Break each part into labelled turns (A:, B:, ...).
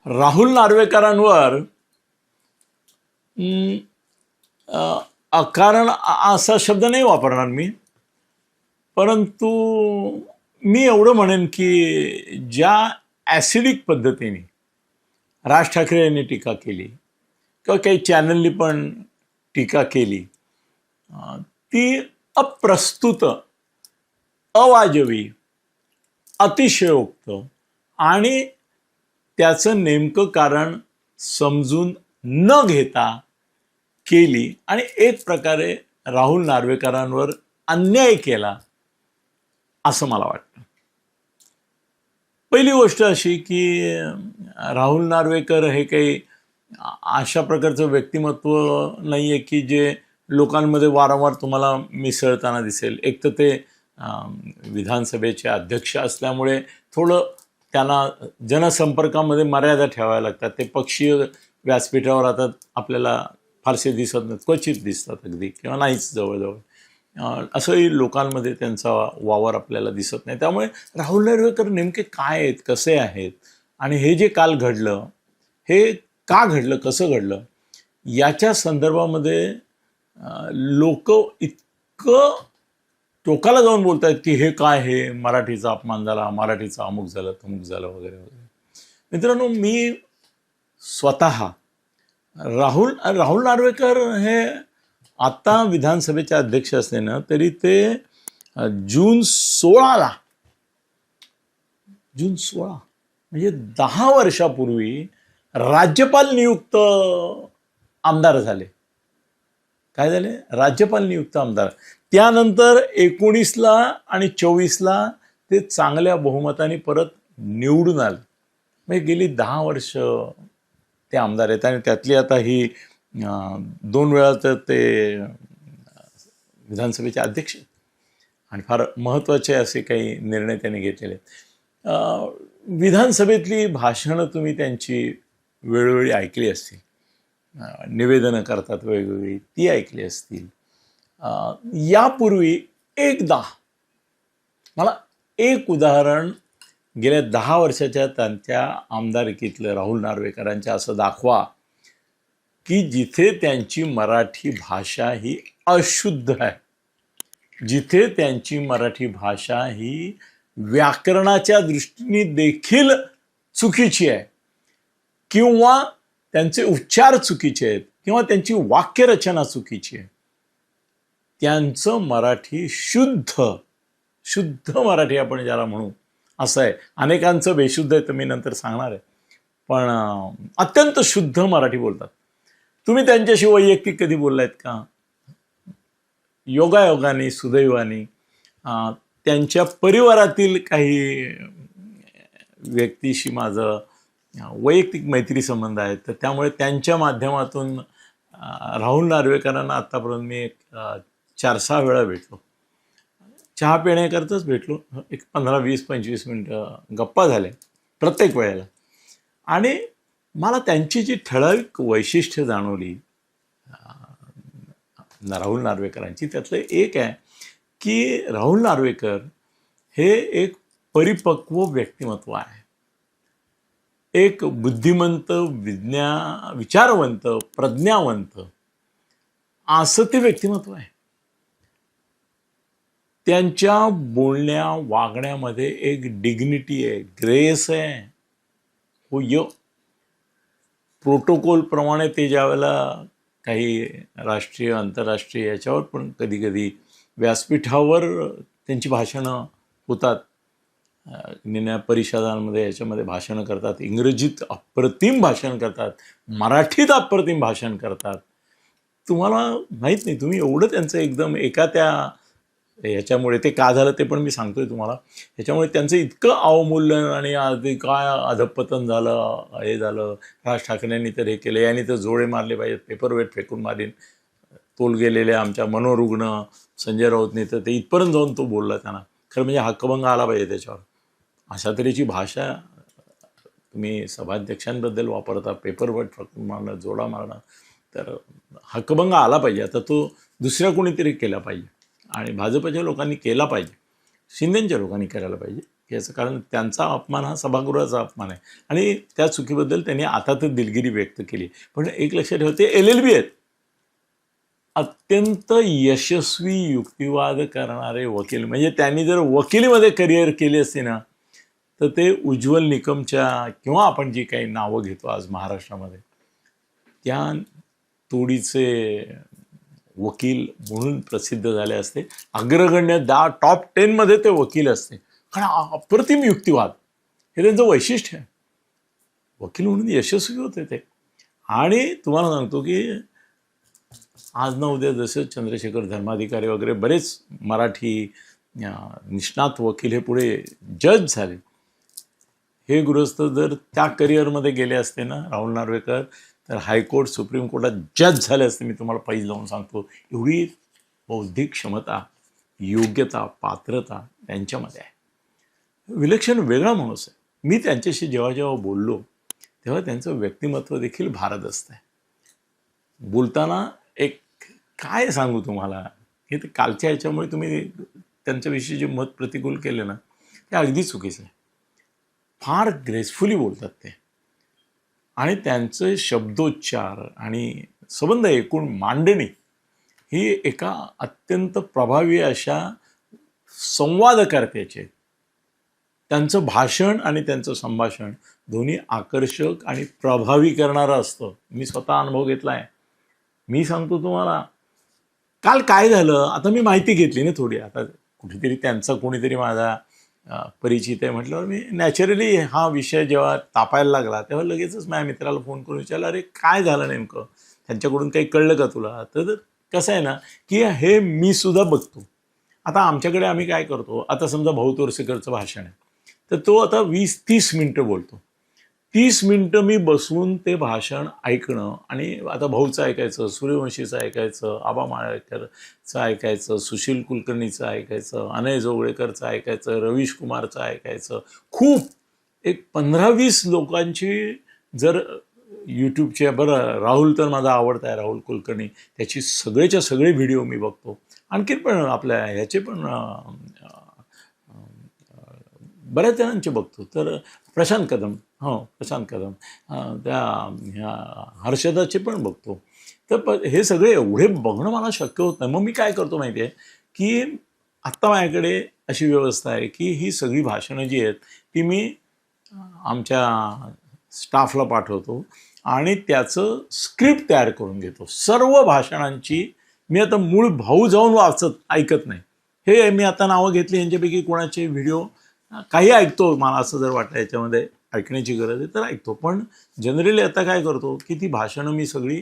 A: राहुल नार्वेकरांवर अकारण असा शब्द नाही वापरणार मी, परंतु मी एवढं म्हणेन की ज्या ॲसिडिक पद्धतीने राज ठाकरे यांनी टीका केली किंवा काही चॅनलनी पण टीका केली, ती अप्रस्तुत, अवाजवी, अतिशयोक्त आणि त्याचं नेमकं कारण समजून न घेता केली आणि एक प्रकारे राहुल नार्वेकरांवर अन्याय केला असं मला वाटतं. पहिली गोष्ट अशी की राहुल नार्वेकर हे काही अशा प्रकारचं व्यक्तिमत्व नाही आहे की जे लोकांमध्ये वारंवार तुम्हाला मिसळताना दिसेल. एक तर ते विधानसभेचे अध्यक्ष असल्यामुळे थोडं त्यांना जनसंपर्कामध्ये मर्यादा ठेवाव्या लागतात. ते पक्षीय व्यासपीठावर आता आपल्याला फारसे दिसत नाहीत, क्वचित दिसतात अगदी, किंवा नाहीच जवळजवळ. असंही लोकांमध्ये त्यांचा वावर आपल्याला दिसत नाही. त्यामुळे राहुल नार्वेकर नेमके काय आहेत, कसे आहेत, आणि हे जे काल घडलं हे का घडलं, कसं घडलं, याच्या संदर्भामध्ये लोक इतकं टोकाला जाऊन बोलत आहेत की हे काय, हे मराठीचा अपमान झाला, मराठीचा अमुक झालं, तमुक झालं वगैरे वगैरे. मित्रांनो, मी स्वतः राहुल नार्वेकर हे आता विधानसभेचे अध्यक्ष असले ना तरी ते जून 16 म्हणजे 10 वर्षापूर्वी राज्यपाल नियुक्त आमदार झाले. काय झाले? राज्यपाल नियुक्त आमदार. त्यानंतर 19 आणि 24 ते चांगल्या बहुमताने परत निवडून आले. म्हणजे गेली 10 वर्ष ते आमदार आहेत आणि त्यातली आता ही 2 वेळा तर ते विधानसभेचे अध्यक्ष आणि फार महत्त्वाचे असे काही निर्णय त्यांनी घेतलेले आहेत. विधानसभेतली भाषणं तुम्ही त्यांची वेळोवेळी ऐकली असतील, निवेदनं करतात वेगवेगळी, ती ऐकली असतील. यापूर्वी एकदा मला एक उदाहरण गेल्या 10 वर्षाच्या त्यांच्या आमदारकीतलं राहुल नार्वेकरांच्या असं दाखवा की जिथे त्यांची मराठी भाषा ही अशुद्ध आहे, जिथे त्यांची मराठी भाषा ही व्याकरणाच्या दृष्टीने देखील चुकीची आहे, किंवा त्यांचे उच्चार चुकीचे आहेत, किंवा त्यांची वाक्यरचना चुकीची आहे. त्यांचं मराठी शुद्ध मराठी आपण ज्याला म्हणू असं आहे. अनेकांचं बेशुद्ध आहे तर मी नंतर सांगणार आहे, पण अत्यंत शुद्ध मराठी बोलतात. तुम्ही त्यांच्याशी वैयक्तिक कधी बोललायत का? योगायोगाने, सुदैवाने त्यांच्या परिवारातील काही व्यक्तीशी माझं वैयक्तिक मैत्री संबंध आहेत, तर त्यामुळे त्यांच्या माध्यमातून राहुल नार्वेकरांना आत्तापर्यंत मी 4-6 वेळा भेटलो. चहा पिण्याकरताच भेटलो. एक 15, 20, 25 मिनटं गप्पा झाल्या प्रत्येक वेळेला. आणि मला त्यांची जी ठराविक वैशिष्ट्य जाणवली राहुल नार्वेकरांची, त्यातलं एक आहे की राहुल नार्वेकर हे एक परिपक्व व्यक्तिमत्व आहे. एक बुद्धिमंत, विचारवंत, प्रज्ञावंत असं ते व्यक्तिमत्व आहे. त्यांच्या बोलण्या वागण्यामध्ये एक डिग्निटी आहे, ग्रेस आहे. हो, प्रोटोकॉलप्रमाणे ते ज्यावेळेला काही राष्ट्रीय, आंतरराष्ट्रीय याच्यावर पण कधी कधी व्यासपीठावर त्यांची भाषणं होतात, परिषदांमध्ये याच्यामध्ये भाषणं करतात, इंग्रजीत अप्रतिम भाषण करतात, मराठीत अप्रतिम भाषण करतात. तुम्हाला माहीत नाही, तुम्ही एवढं त्यांचं एकदम एका त्या ह्याच्यामुळे ते का झालं ते पण मी सांगतोय तुम्हाला. ह्याच्यामुळे त्यांचं इतकं अवमूल्यन आणि आधी काय अधपतन झालं, हे झालं, राज ठाकरेंनी तर हे केलं, यांनी तर जोडे मारले पाहिजेत, पेपरवेट फेकून मारीन, तोल गेलेले आमच्या मनोरुग्ण संजय राऊतने तर ते इथपर्यंत जाऊन तो बोलला त्यांना. खरं म्हणजे हक्कभंग आला पाहिजे त्याच्यावर. अशा तऱ्हेची भाषा तुम्ही सभाध्यक्षांबद्दल वापरता, पेपरवेट फेकून मारणं, जोडा मारणं, तर हक्कभंग आला पाहिजे. आता तो दुसऱ्या कोणीतरी केला पाहिजे आणि भाजपच्या लोकांनी केला पाहिजे, शिंदेच्या लोकांनी करायला पाहिजे. याचं कारण त्यांचा अपमान हा सभागृहाचा अपमान आहे आणि त्या चुकीबद्दल त्यांनी आता तर दिलगिरी व्यक्त केली. पण एक लक्षात ठेवा, ते LLB आहेत. अत्यंत यशस्वी युक्तिवाद करणारे वकील. म्हणजे त्यांनी जर वकिलीमध्ये करिअर केली असती ना, तर ते उज्ज्वल निकमच्या किंवा आपण जी काही नावं घेतो आज महाराष्ट्रामध्ये, त्या तोडीचे वकील म्हणून प्रसिद्ध झाले असते. अग्रगण्य टॉप 10 ते वकील असते. कारण अप्रतिम युक्तिवाद हे त्यांचं वैशिष्ट्य आहे. वकील म्हणून यशस्वी होते ते. आणि तुम्हाला सांगतो की आज ना उद्या जसं चंद्रशेखर धर्माधिकारी वगैरे बरेच मराठी निष्णात वकील हे पुढे जज झाले. हे गृहस्थ जर त्या करिअरमध्ये गेले असते ना, राहुल नार्वेकर, तर हायकोर्ट सुप्रीम कोर्टात जज झाले असते. मी तुम्हाला पहिलं लावून सांगतो, एवढी बौद्धिक क्षमता, योग्यता, पात्रता त्यांच्यामध्ये आहे. विलक्षण वेगळा माणूस आहे. मी त्यांच्याशी जेव्हा जेव्हा बोललो तेव्हा त्यांचं व्यक्तिमत्व देखील भारत असतं. बोलताना एक काय सांगू तुम्हाला, हे ते कालच्या ह्याच्यामुळे तुम्ही त्यांच्याविषयी जे मत प्रतिकूल केले ना, ते अगदी चुकीचं आहे. फार ग्रेसफुली बोलतात ते आणि त्यांचे शब्दोच्चार आणि संबंध एकूण मांडणी ही एका अत्यंत प्रभावी अशा संवादकर्त्याचे. त्यांचं भाषण आणि त्यांचं संभाषण दोन्ही आकर्षक आणि प्रभावी करणारं असतं. मी स्वतः अनुभव घेतला आहे. मी सांगतो तुम्हाला, काल काय झालं, आता मी माहिती घेतली ना थोडी. आता कुठेतरी त्यांचा कोणीतरी माझा परिचित आहे म्हटल्यावर मी नॅचरली हा विषय जेव्हा तापायला लागला तेव्हा लगेचच माझ्या मित्राला फोन करून विचारलं, अरे काय झालं नेमकं, त्यांच्याकडून काही कळलं का तुला? तर कसं आहे ना की हे मी सुद्धा बघतो. आता आमच्याकडे आम्ही काय करतो, आता समजा भाऊ तोरसेकरचं भाषण आहे, तर तो आता 20-30 मिनटं बोलतो. 30 मिनटं मी बसून ते भाषण ऐकणं आणि आता भाऊचं ऐकायचं, सूर्यवंशीचं ऐकायचं, आबा माळेकरचं ऐकायचं, सुशील कुलकर्णीचं ऐकायचं, अनय जोगळेकरचं ऐकायचं, रवीश कुमारचं ऐकायचं, खूप एक 15-20 लोकांची जर यूट्यूबचे, बरं राहुल तर माझा आवडता आहे, राहुल कुलकर्णी, त्याची सगळेच्या सगळे व्हिडिओ मी बघतो. आणखीन पण आपल्या ह्याचे पण बऱ्याच जणांचे बघतो. तर प्रशांत कदम, प्रशांत कदम, त्या ह्या हर्षदाचे पण बघतो. तर हे सगळे एवढे बघणं मला शक्य होत नाही. मग मी काय करतो माहिती आहे की आत्ता माझ्याकडे अशी व्यवस्था आहे की ही सगळी भाषणं जी आहेत ती मी आमच्या स्टाफला पाठवतो आणि त्याचं स्क्रिप्ट तयार करून घेतो. सर्व भाषणांची मी आता मूळ भाऊ जाऊन ऐकत नाही. हे मी आता नावं घेतली, यांच्यापैकी कोणाचे व्हिडिओ काही ऐकतो, मला असं जर वाटतं याच्यामध्ये ऐकण्याची गरज आहे तर ऐकतो. पण जनरली आता काय करतो की ती भाषणं मी सगळी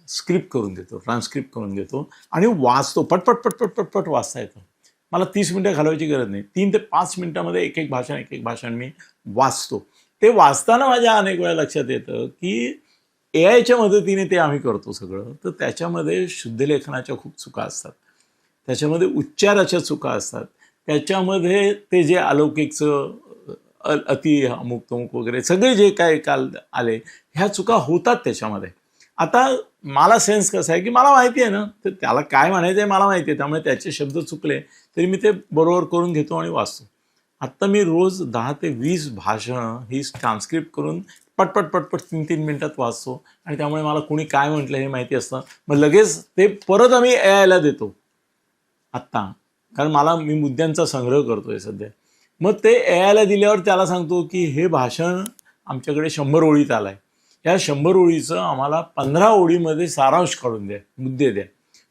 A: स्क्रिप्ट करून घेतो, ट्रान्स्क्रिप्ट करून घेतो आणि वाचतो. पटपट पटपट पटपट वाचता येतं. मला 30 मिनटं घालवायची गरज नाही. 3 ते 5 मिनटामध्ये एक एक भाषण मी वाचतो. ते वाचताना माझ्या अनेक वेळा लक्षात येतं की AIच्या मदतीने ते आम्ही करतो सगळं. तर त्याच्यामध्ये शुद्धलेखनाच्या खूप चुका असतात, त्याच्यामध्ये उच्चाराच्या चुका असतात, त्याच्यामध्ये ते जे अलौकिकचं अति अमुक तमुक वगैरे सगळे जे काय काल आले, ह्या चुका होतात त्याच्यामध्ये. आता मला सेन्स कसा आहे की मला माहिती आहे ना, तर त्याला काय म्हणायचं आहे मला माहिती आहे, त्यामुळे त्याचे शब्द चुकले तरी मी ते बरोबर करून घेतो आणि वाचतो. आत्ता मी रोज 10 ते 20 भाषणं ही ट्रान्स्क्रिप्ट करून पटपट पटपट 3-3 मिनटात वाचतो आणि त्यामुळे मला कोणी काय म्हटलं हे माहिती असतं. मग लगेच ते परत आम्ही AIला देतो आत्ता, कारण मी मुद्द्यांचा संग्रह करतो आहे सध्या. मग ते AIला दिल्यावर त्याला सांगतो की हे भाषण आमच्याकडे 100 ओळीत आलं आहे, या 100 ओळीचं आम्हाला 15 ओळीमध्ये सारांश काढून द्या, मुद्दे द्या.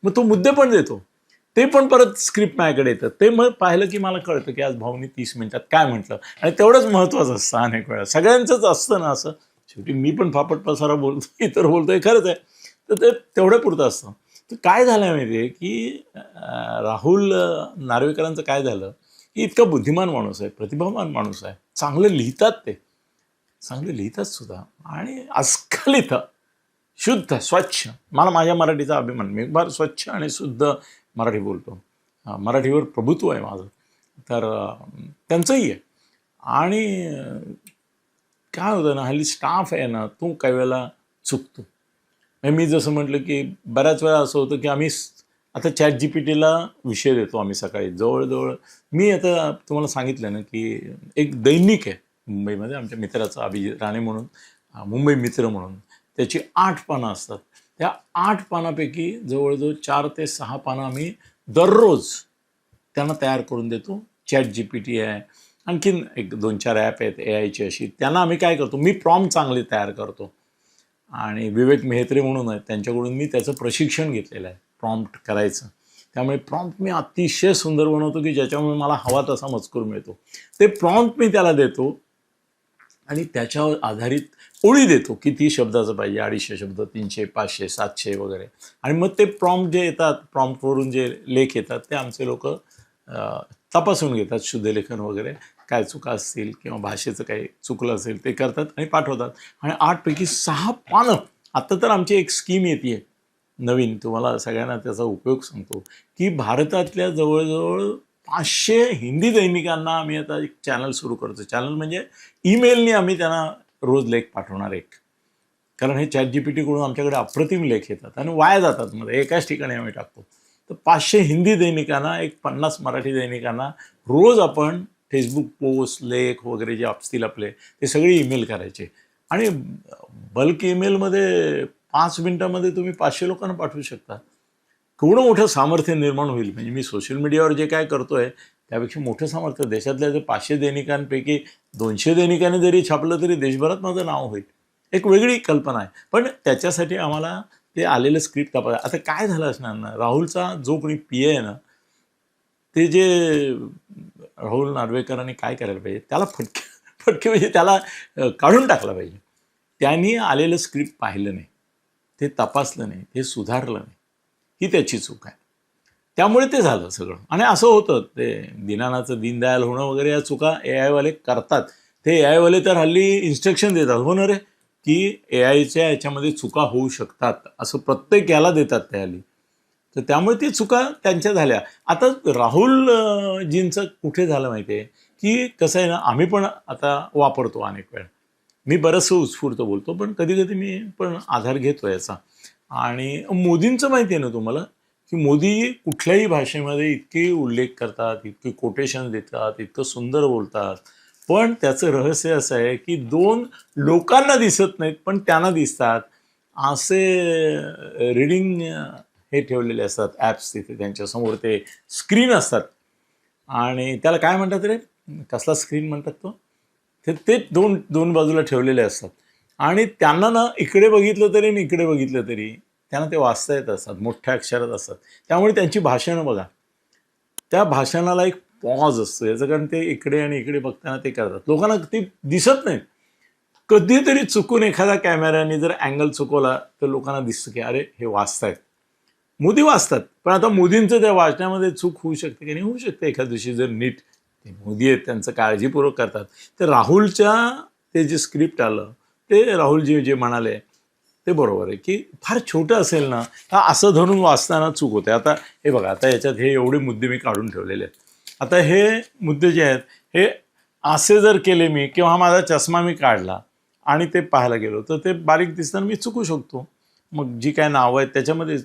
A: मग तो मुद्दे पण देतो, ते पण परत स्क्रिप्ट माझ्याकडे येतं. ते मग पाहिलं की मला कळतं की आज भाऊनी 30 मिनिटात काय म्हटलं. आणि तेवढंच महत्त्वाचं असतं अनेक वेळा, सगळ्यांचंच असतं ना असं. शेवटी मी पण फापट पसारा बोलतो, इतर बोलतोय, खरंच आहे. तर ते तेवढं पुरतं असतं. तर काय झालं माहिती आहे की राहुल नार्वेकरांचं काय झालं की इतका बुद्धिमान माणूस आहे, प्रतिभावान माणूस आहे, चांगलं लिहितात, ते चांगले लिहितात सुद्धा आणि अस्खलित शुद्ध स्वच्छ. मला माझ्या मराठीचा अभिमान, मी फार स्वच्छ आणि शुद्ध मराठी बोलतो. मराठीवर प्रभुत्व आहे माझं, तर त्यांचंही आहे. आणि काय होतं ना, हल्ली स्टाफ आहे ना, तो काही वेळेला चुकतो. मी जसं म्हटलं की बऱ्याच वेळा असं होतं की आम्ही आता ChatGPTला विषय देतो आम्ही सकाळी जवळजवळ. मी आता तुम्हाला सांगितलं ना की एक दैनिक आहे मुंबईमध्ये आमच्या मित्राचं अभिजित राणे म्हणून, मुंबई मित्र म्हणून, त्याची 8 पानं असतात. त्या 8 पानापैकी जवळजवळ 4 ते 6 पानं आम्ही दररोज त्यांना तयार करून देतो. ChatGPT आहे, आणखीन एक 2-4 ॲप आहेत AIची अशी. त्यांना आम्ही काय करतो, मी प्रॉम्प्ट चांगले तयार करतो आणि विवेक मेहत्रे म्हणून आहेत त्यांच्याकडून मी त्याचं प्रशिक्षण घेतलेलं आहे प्रॉम्प्ट करायचं. त्यामुळे प्रॉम्प्ट मी अतिशय सुंदर बनवतो की ज्याच्यामुळे मला हवा तसा मजकूर मिळतो. ते प्रॉम्प्ट मी त्याला देतो आणि त्याच्यावर आधारित ओळी देतो, किती शब्दाचं पाहिजे, 250 शब्द, 300, 500, 700 वगैरे. आणि मग ते प्रॉम्प्ट जे येतात, प्रॉम्प्टवरून जे लेख येतात ते आमचे लोक तपासून घेतात, शुद्धलेखन वगैरे, काय चुका असतील किंवा भाषेचं काही चुकलं असेल ते करतात आणि पाठवतात. आणि 8 पैकी 6 पानं. आत्ता तर आमची एक स्कीम येते नवीन, तुम्हाला सगळ्यांना त्याचा उपयोग सांगतो, की भारतातल्या जवळजवळ 500 हिंदी दैनिकांना आम्ही आता एक चॅनल सुरू करतो. चॅनल म्हणजे ईमेलने आम्ही त्यांना रोज लेख पाठवणार एक. कारण हे ChatGPTकडून आमच्याकडे अप्रतिम लेख येतात आणि वाया जातात, मध्ये एकाच ठिकाणी आम्ही टाकतो. तर 500 हिंदी दैनिकांना, एक 50 मराठी दैनिकांना रोज आपण फेसबुक पोस्ट, लेख वगैरे जे असतील आपले ते सगळे ईमेल करायचे. आणि बल्क ईमेलमध्ये 5 मिनिटामध्ये तुम्ही 500 लोकांना पाठवू शकता. केवढं मोठं सामर्थ्य निर्माण होईल. म्हणजे मी सोशल मीडियावर जे काय करतोय त्यापेक्षा मोठं सामर्थ्य देशातल्या जर 500 दैनिकांपैकी 200 दैनिकांनी जरी छापलं तरी देशभरात माझं नाव होईल. एक वेगळी कल्पना आहे. पण त्याच्यासाठी आम्हाला ते आलेलं स्क्रिप्ट तपासा. आता काय झालं असणार ना, राहुलचा जो कोणी PA आहे ना, ते जे राहुल नार्वेकरांनी काय करायला पाहिजे, त्याला फटके म्हणजे त्याला काढून टाकला पाहिजे. त्यांनी आलेलं स्क्रिप्ट पाहिलं नाही, ते तपासलं नाही, ते सुधारलं नाही, ही त्याची चूक आहे. त्यामुळे ते झालं सगळं. आणि असं होतं ते दीनानाथचं दीनदयाल होणं वगैरे, या चुका AI वाले करतात. ते AI वाले तर हल्ली इन्स्ट्रक्शन देतात, हो ना रे, की AIच्या याच्यामध्ये चुका होऊ शकतात असं प्रत्येक याला देतात ते हल्ली. तर त्यामुळे ती चुका त्यांच्या झाल्या. आता राहुल जींचं कुठे झालं माहिती आहे, की कसं आहे ना, आम्ही पण आता वापरतो अनेक वेळा. मी बरंचसं उत्स्फूर्त बोलतो, पण कधी कधी मी पण आधार घेतो याचा. आणि मोदींचं माहिती आहे ना तुम्हाला, की मोदी कुठल्याही भाषेमध्ये इतके उल्लेख करतात, इतके कोटेशन देतात, इतकं सुंदर बोलतात. पण त्याचं रहस्य असं आहे की 2 लोकांना दिसत नाहीत पण त्यांना दिसतात असे रीडिंग हे ठेवलेले असतात ॲप्स. तिथे त्यांच्यासमोर ते स्क्रीन असतात आणि त्याला काय म्हणतात रे, कसला स्क्रीन म्हणतात तो, ते ते दोन बाजूला ठेवलेले असतात. आणि त्यांना ना इकडे बघितलं तरी आणि इकडे बघितलं तरी त्यांना ते वाचता येत असतात, मोठ्या अक्षरात असतात. त्यामुळे त्यांची भाषणं बघा, त्या भाषणाला एक पॉज असतो याचं, कारण ते इकडे आणि इकडे बघताना ते करतात. लोकांना ते दिसत नाही. कधीतरी चुकून एखादा कॅमेऱ्याने जर अँगल चुकवला तर लोकांना दिसतं की अरे हे वाचतायत, मोदी वाचतात. पण आता मोदींचं त्या वाचण्यामध्ये चूक होऊ शकते की नाही, होऊ शकते एखाद दिवशी जर नीट ते मोदी आहेत त्यांचं काळजीपूर्वक करतात. तर राहुलच्या ते जे स्क्रिप्ट आलं ते राहुलजी जे म्हणाले ते बरोबर आहे, की फार छोटं असेल ना असं धरून वाचताना चूक होते. आता हे बघा, आता याच्यात हे एवढे मुद्दे मी काढून ठेवलेले आहेत. आता हे मुद्दे जे आहेत हे असे जर केले मी, किंवा हा माझा चष्मा मी काढला आणि ते पाहायला गेलो तर ते बारीक दिसताना मी चुकू शकतो. मग जी काय नावं आहेत त्याच्यामध्ये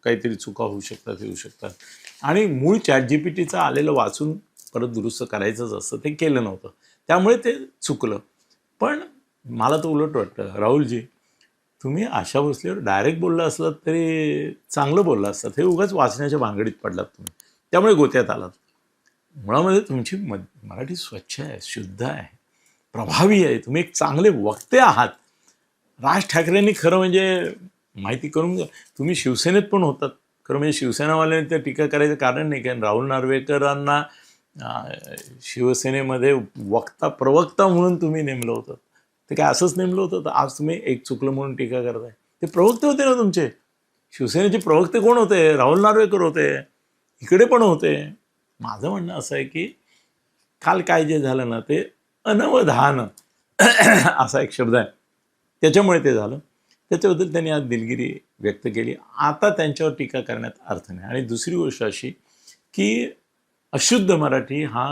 A: काहीतरी चुका होऊ शकतात, येऊ शकतात. आणि मूळ ChatGPTचं आलेलं वाचून परत दुरुस्त करायचंच असतं, ते केलं नव्हतं, त्यामुळे ते चुकलं. पण मला तर उलट वाटतं, राहुलजी तुम्ही आशा भोसलेवर डायरेक्ट बोलला असलात तरी चांगलं बोलला असतात. हे उगाच वाचण्याच्या भानगडीत पडलात तुम्ही, त्यामुळे गोत्यात आलात. मुळामध्ये तुमची मराठी स्वच्छ आहे, शुद्ध आहे, प्रभावी आहे, तुम्ही एक चांगले वक्ते आहात. राज ठाकरेंनी खरं म्हणजे माहिती करून तुम्ही शिवसेनेत पण होतात. खरं म्हणजे शिवसेनावाल्यांनी तर टीका करायचं कारण नाही, कारण राहुल नार्वेकरांना शिवसेनेमध्ये प्रवक्ता म्हणून तुम्ही नेमलं होतं. ते काय असंच नेमलं होतं तर आज तुम्ही एक चुकलं म्हणून टीका करताय. ते प्रवक्ते होते ना तुमचे, शिवसेनेचे प्रवक्ते कोण होते, राहुल नार्वेकर होते, इकडे पण होते. माझं म्हणणं असं आहे की काल काय जे झालं ना ते अनवधान असा एक शब्द आहे, त्याच्यामुळे ते झालं. त्याच्याबद्दल त्यांनी आज दिलगिरी व्यक्त केली. आता त्यांच्यावर टीका करण्यात अर्थ नाही. आणि दुसरी गोष्ट अशी की अशुद्ध मराठी हा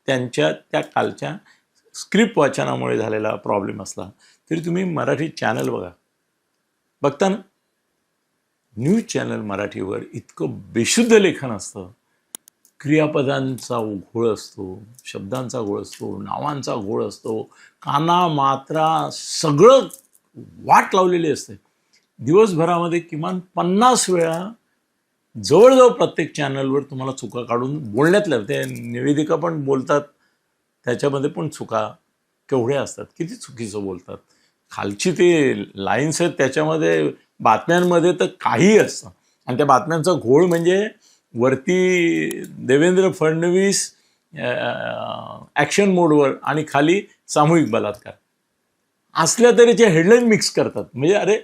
A: त्यांच्या त्या कालच्या स्क्रिप्ट वाचनामुळे झालेला प्रॉब्लेम असला तरी तुम्ही मराठी चॅनल बघा, बघता ना, न्यूज चॅनल मराठीवर इतकं बेशुद्ध लेखन असतं, क्रियापदांचा घोळ असतो, शब्दांचा घोळ असतो, नावांचा घोळ असतो, काना मात्रा सगळं वाट लावलेली असते. दिवसभरामध्ये किमान 50 वेळा जवळजवळ प्रत्येक चॅनलवर तुम्हाला चुका काढून बोलण्यातल्या, ते निवेदिका पण बोलतात त्याच्यामध्ये पण चुका केवढ्या असतात, किती चुकीचं बोलतात. खालची ते लाईन्स आहेत त्याच्यामध्ये बातम्यांमध्ये तर काहीही असतं, आणि त्या बातम्यांचा घोळ म्हणजे वरती देवेंद्र फडणवीस ॲक्शन मोडवर आणि खाली सामूहिक बलात्कार असल्या तरीचे हेडलाईन मिक्स करतात. म्हणजे अरे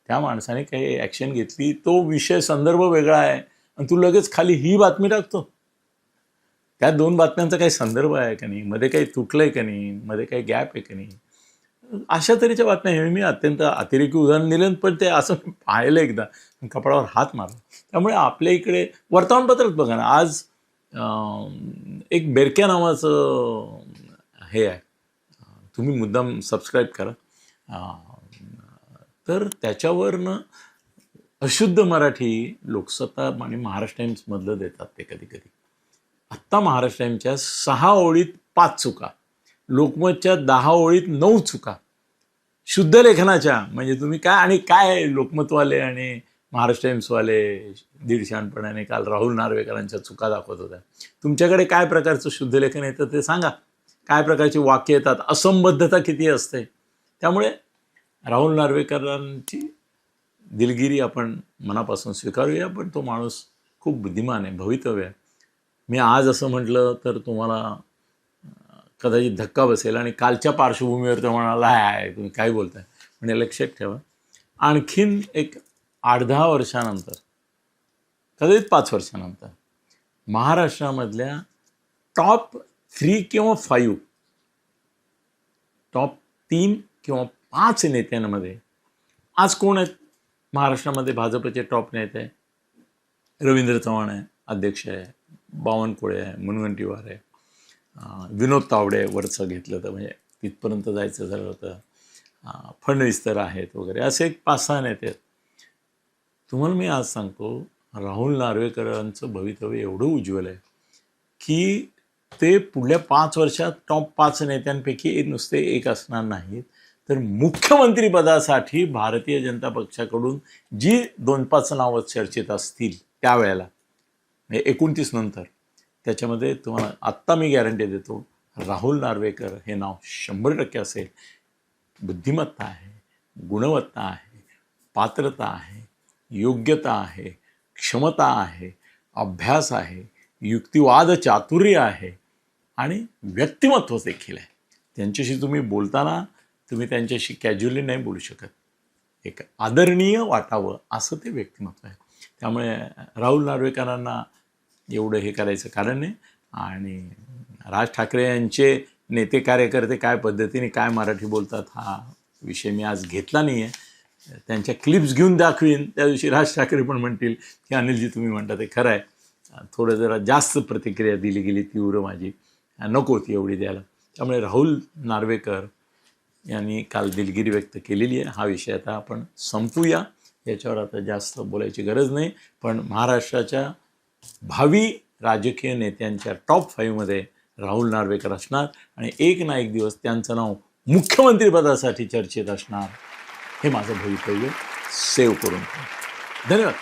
A: त्या माणसाने काही ॲक्शन घेतली, तो विषय संदर्भ वेगळा आहे, आणि तू लगेच खाली ही बातमी टाकतो. त्या 2 बातम्यांचा काही संदर्भ आहे का नाही, मध्ये काही तुटलंय का नाही, मध्ये काही गॅप आहे का नाही, अशा तऱ्हेच्या बातम्या. हे मी अत्यंत अतिरेकी उदाहरण दिलं, पण ते असं पाहिलं एकदा, कपाळावर हात मारला. त्यामुळे आपल्या इकडे वर्तमानपत्रात बघा ना, आज एक बेरक्या नावाचं हे आहे, तुम्ही मुद्दाम सबस्क्राईब करा, तर त्याच्यावरनं अशुद्ध मराठी लोकसत्ता आणि महाराष्ट्र टाइम्समधलं देतात ते कधी कधी. आत्ता महाराष्ट्र टाइम्सच्या 6 ओळीत 5 चुका, लोकमतच्या 10 ओळीत 9 चुका, शुद्ध लेखनाच्या. म्हणजे तुम्ही काय आणि काय लोकमतवाले आणि महाराष्ट्र टाइम्सवाले दीडशानपणाने काल राहुल नार्वेकरांच्या चुका दाखवत होत्या. तुमच्याकडे काय प्रकारचं शुद्ध लेखन येतं ते सांगा, काय प्रकारची वाक्य येतात, असंबद्धता किती असते. त्यामुळे राहुल नार्वेकरांची दिलगिरी आपण मनापासून स्वीकारूया, पण तो माणूस खूप बुद्धिमान आहे, भवितव्य आहे. मी आज असं म्हटलं तर तुम्हाला कदाचित धक्का बसेल, आणि कालच्या पार्श्वभूमीवर तर म्हणाला आहे तुम्ही काय बोलताय, म्हणजे लक्षात ठेवा. आणखीन एक 8-10 वर्षानंतर, कदाचित 5 वर्षानंतर, महाराष्ट्रामधल्या टॉप 3 किंवा 5, टॉप 3 किंवा 5 नेत्यांमध्ये आज कोण आहेत महाराष्ट्रामध्ये? भाजपचे टॉप नेते आहे, रवींद्र चव्हाण आहे, अध्यक्ष आहे, बावनकुळे आहे, मुनगंटीवार आहे, विनोद तावडे वरचं घेतलं तर म्हणजे तिथपर्यंत जायचं झालं होतं, फडणवीस तर आहेत वगैरे, असे एक 5-6 नेते आहेत. तुम्हाला मी आज सांगतो, राहुल नार्वेकरांचं भवितव्य एवढं उज्ज्वल आहे की ते पुढल्या 5 वर्षात टॉप 5 नेत्यांपैकी नुसते एक असणार नाहीत, तर मुख्यमंत्रीपदासाठी भारतीय जनता पक्षाकडून जी 2-5 नावं चर्चेत असतील त्यावेळेला, म्हणजे 29 नंतर, त्याच्यामध्ये तुम्हाला आत्ता मी गॅरंटी देतो, राहुल नार्वेकर हे नाव 100% असेल. बुद्धिमत्ता आहे, गुणवत्ता आहे, पात्रता आहे, योग्यता आहे, क्षमता आहे, अभ्यास आहे, युक्तिवाद चातुर्य आहे, आणि व्यक्तिमत्व देखील आहे. त्यांच्याशी तुम्ही बोलताना तुम्ही त्यांच्याशी कॅज्युअली नाही बोलू शकत, एक आदरणीय वाटावं असं ते व्यक्तिमत्व आहे. त्यामुळे राहुल नार्वेकरांना एवढं हे करायचं कारण नाही. आणि राज ठाकरे यांचे नेते कार्यकर्ते काय पद्धतीने काय मराठी बोलतात हा विषय मी आज घेतला नाही आहे. त्यांच्या क्लिप्स घेऊन दाखवीन, त्या दिवशी राज ठाकरे पण म्हणतील की अनिलजी तुम्ही म्हणता ते खरं आहे, थोडं जरा जास्त प्रतिक्रिया दिली गेली तीव्र, माझी नको होती एवढी द्यायला. त्यामुळे राहुल नार्वेकर यांनी काल दिलगिरी व्यक्त केलेली आहे. हा विषय आता आपण संपूया, याच्यावर आता जास्त बोलायची गरज नाही. पण महाराष्ट्राच्या भावी राजकीय नेत्यांच्या टॉप 5मध्ये राहुल नार्वेकर असणार, आणि एक ना एक दिवस त्यांचं नाव मुख्यमंत्रीपदासाठी चर्चेत असणार, हे माझं भवितव्य सेव्ह करून. धन्यवाद.